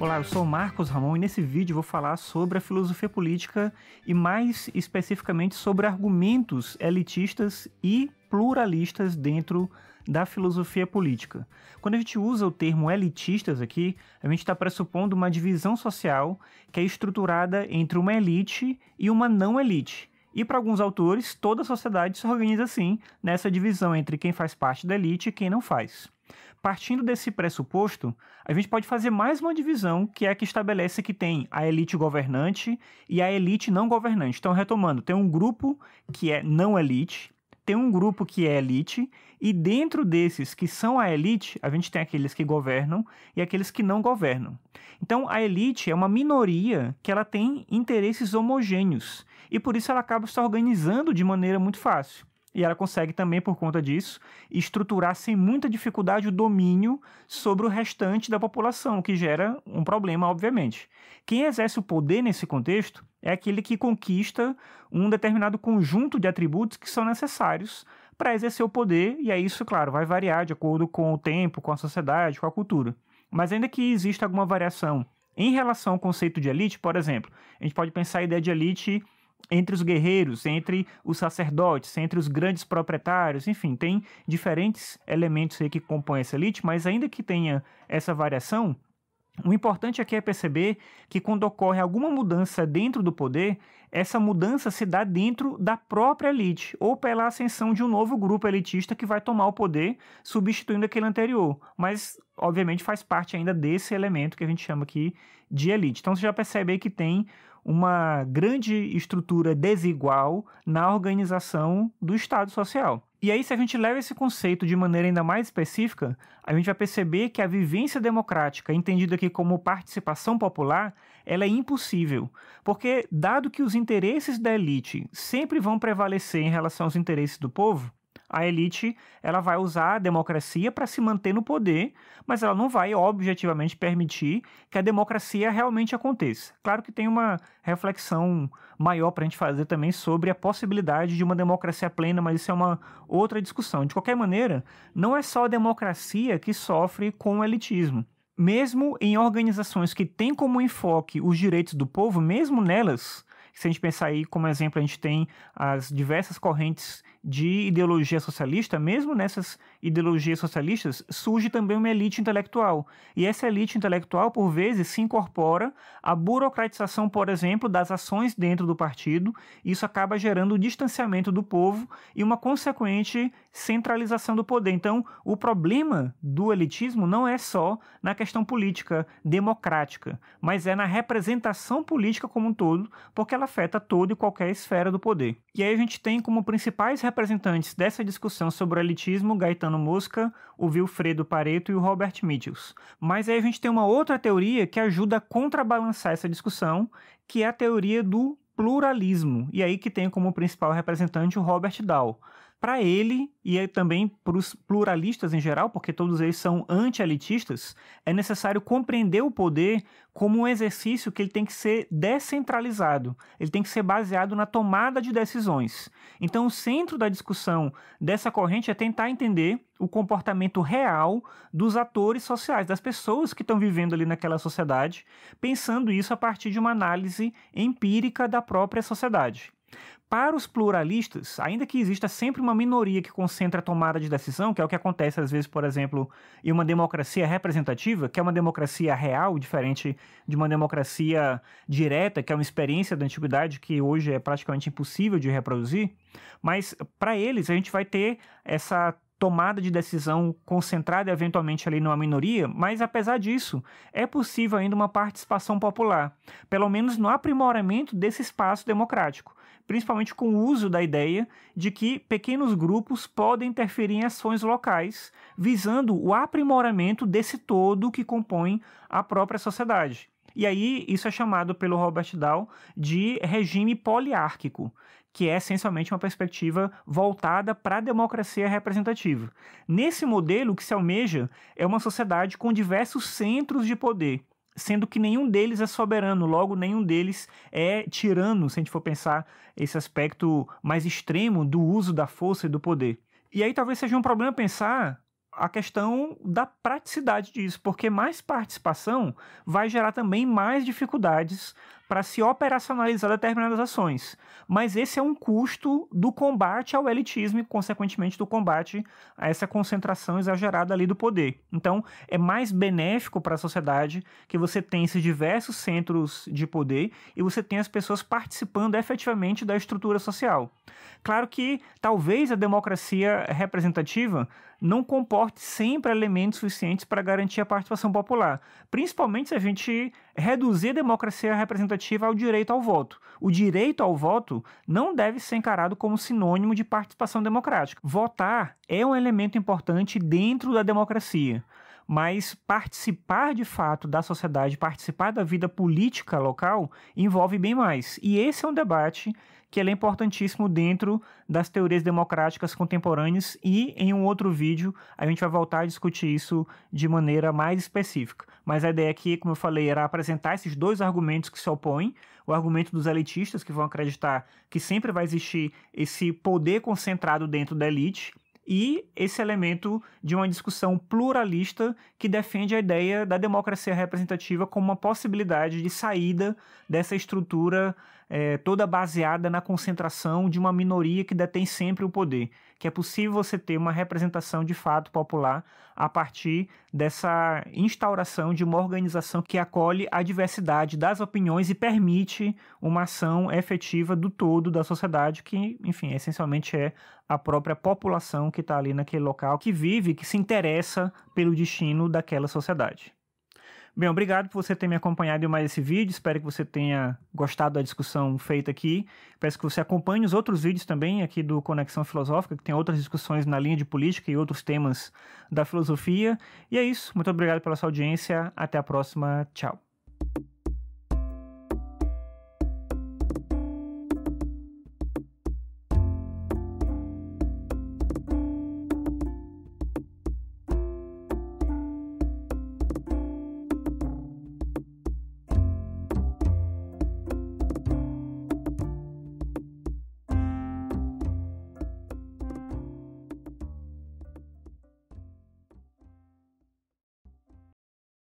Olá, eu sou o Marcos Ramon e nesse vídeo vou falar sobre a filosofia política e mais especificamente sobre argumentos elitistas e pluralistas dentro da filosofia política. Quando a gente usa o termo elitistas aqui, a gente está pressupondo uma divisão social que é estruturada entre uma elite e uma não elite. E para alguns autores, toda a sociedade se organiza assim, nessa divisão entre quem faz parte da elite e quem não faz. Partindo desse pressuposto, a gente pode fazer mais uma divisão, que é a que estabelece que tem a elite governante e a elite não governante. Então, retomando, tem um grupo que é não elite, tem um grupo que é elite, e dentro desses que são a elite, a gente tem aqueles que governam e aqueles que não governam. Então, a elite é uma minoria que ela tem interesses homogêneos, e por isso ela acaba se organizando de maneira muito fácil. E ela consegue também, por conta disso, estruturar sem muita dificuldade o domínio sobre o restante da população, o que gera um problema, obviamente. Quem exerce o poder nesse contexto é aquele que conquista um determinado conjunto de atributos que são necessários para exercer o poder, e aí isso, claro, vai variar de acordo com o tempo, com a sociedade, com a cultura. Mas ainda que exista alguma variação em relação ao conceito de elite, por exemplo, a gente pode pensar a ideia de elite entre os guerreiros, entre os sacerdotes, entre os grandes proprietários, enfim, tem diferentes elementos aí que compõem essa elite, mas ainda que tenha essa variação, o importante aqui é perceber que quando ocorre alguma mudança dentro do poder, essa mudança se dá dentro da própria elite, ou pela ascensão de um novo grupo elitista que vai tomar o poder, substituindo aquele anterior, mas obviamente faz parte ainda desse elemento que a gente chama aqui de elite. Então você já percebe aí que tem uma grande estrutura desigual na organização do Estado social. E aí, se a gente leva esse conceito de maneira ainda mais específica, a gente vai perceber que a vivência democrática, entendida aqui como participação popular, ela é impossível, porque dado que os interesses da elite sempre vão prevalecer em relação aos interesses do povo, a elite ela vai usar a democracia para se manter no poder, mas ela não vai objetivamente permitir que a democracia realmente aconteça. Claro que tem uma reflexão maior para a gente fazer também sobre a possibilidade de uma democracia plena, mas isso é uma outra discussão. De qualquer maneira, não é só a democracia que sofre com o elitismo. Mesmo em organizações que têm como enfoque os direitos do povo, mesmo nelas, se a gente pensar aí como exemplo, a gente tem as diversas correntes de ideologia socialista, mesmo nessas ideologias socialistas, surge também uma elite intelectual. E essa elite intelectual, por vezes, se incorpora à burocratização, por exemplo, das ações dentro do partido, e isso acaba gerando o distanciamento do povo e uma consequente centralização do poder. Então, o problema do elitismo não é só na questão política democrática, mas é na representação política como um todo, porque ela afeta toda e qualquer esfera do poder. E aí a gente tem como principais representantes dessa discussão sobre o elitismo Gaetano Mosca, o Vilfredo Pareto e o Robert Mitchell. Mas aí a gente tem uma outra teoria que ajuda a contrabalançar essa discussão, que é a teoria do pluralismo, e aí que tem como principal representante o Robert Dahl. Para ele, e também para os pluralistas em geral, porque todos eles são anti-elitistas, é necessário compreender o poder como um exercício que ele tem que ser descentralizado, ele tem que ser baseado na tomada de decisões. Então, o centro da discussão dessa corrente é tentar entender o comportamento real dos atores sociais, das pessoas que estão vivendo ali naquela sociedade, pensando isso a partir de uma análise empírica da própria sociedade. Para os pluralistas, ainda que exista sempre uma minoria que concentra a tomada de decisão, que é o que acontece às vezes, por exemplo, em uma democracia representativa, que é uma democracia real, diferente de uma democracia direta, que é uma experiência da antiguidade que hoje é praticamente impossível de reproduzir, mas para eles a gente vai ter essa tomada de decisão concentrada eventualmente ali numa minoria, mas apesar disso, é possível ainda uma participação popular, pelo menos no aprimoramento desse espaço democrático, principalmente com o uso da ideia de que pequenos grupos podem interferir em ações locais, visando o aprimoramento desse todo que compõe a própria sociedade. E aí isso é chamado pelo Robert Dahl de regime poliárquico, que é essencialmente uma perspectiva voltada para a democracia representativa. Nesse modelo, o que se almeja é uma sociedade com diversos centros de poder, sendo que nenhum deles é soberano, logo nenhum deles é tirano, se a gente for pensar esse aspecto mais extremo do uso da força e do poder. E aí talvez seja um problema pensar a questão da praticidade disso, porque mais participação vai gerar também mais dificuldades para se operacionalizar determinadas ações. Mas esse é um custo do combate ao elitismo e, consequentemente, do combate a essa concentração exagerada ali do poder. Então, é mais benéfico para a sociedade que você tenha esses diversos centros de poder e você tenha as pessoas participando efetivamente da estrutura social. Claro que talvez a democracia representativa não comporte sempre elementos suficientes para garantir a participação popular, principalmente se a gente reduzir a democracia representativa ao direito ao voto. O direito ao voto não deve ser encarado como sinônimo de participação democrática. Votar é um elemento importante dentro da democracia, mas participar de fato da sociedade, participar da vida política local, envolve bem mais. E esse é um debate que ele é importantíssimo dentro das teorias democráticas contemporâneas e em um outro vídeo a gente vai voltar a discutir isso de maneira mais específica. Mas a ideia aqui, como eu falei, era apresentar esses dois argumentos que se opõem, o argumento dos elitistas, que vão acreditar que sempre vai existir esse poder concentrado dentro da elite, e esse elemento de uma discussão pluralista que defende a ideia da democracia representativa como uma possibilidade de saída dessa estrutura toda baseada na concentração de uma minoria que detém sempre o poder, que é possível você ter uma representação de fato popular a partir dessa instauração de uma organização que acolhe a diversidade das opiniões e permite uma ação efetiva do todo da sociedade, que, enfim, essencialmente é a própria população que está ali naquele local, que vive, que se interessa pelo destino daquela sociedade. Bem, obrigado por você ter me acompanhado em mais esse vídeo, espero que você tenha gostado da discussão feita aqui, peço que você acompanhe os outros vídeos também aqui do Conexão Filosófica, que tem outras discussões na linha de política e outros temas da filosofia, e é isso, muito obrigado pela sua audiência, até a próxima, tchau.